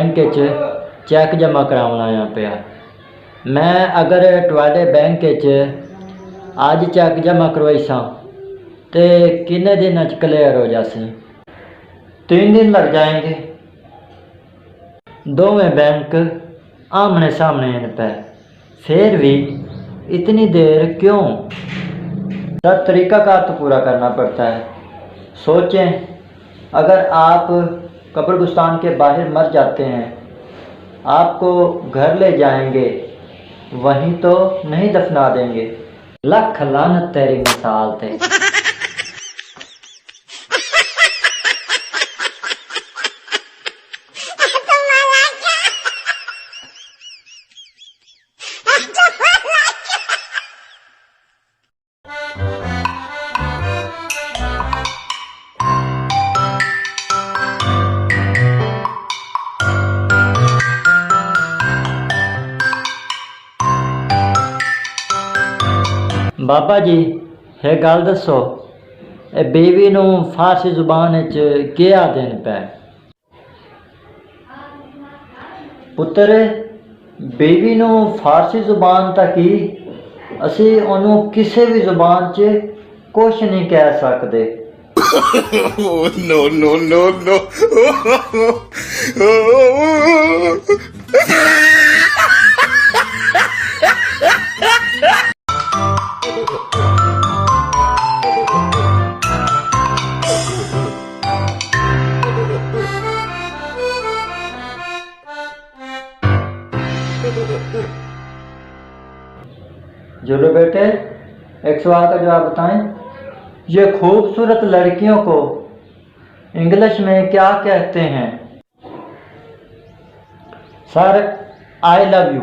Bank cheque जमा करावन आया पिया। मैं अगर तुहाडे बैंक अज चैक जमा करवाईसा तो किन्ने दिन क्लियर हो जासी? 3 दिन लग जाएंगे। दोवें बैंक आमने सामने इन पे, फिर भी इतनी देर क्यों? सब तरीक़ाकार तो पूरा करना पड़ता है। सोचें, अगर आप कब्रिस्तान के बाहर मर जाते हैं, आपको घर ले जाएंगे, वहीं तो नहीं दफना देंगे। लख लानत तेरी मिसाल ते। बाबा जी, ये गल दसो, ए बीवी नूं फारसी जुबान क्या आखदे पे? पुत्र, बीवी नूं फारसी जुबान तक ही असी ओनू किसी भी जुबान च कुछ नहीं कह सकते। no, no, no, no. जोलो बेटे, एक सवाल का जवाब बताएं। ये खूबसूरत लड़कियों को इंग्लिश में क्या कहते हैं? Sir, I love you.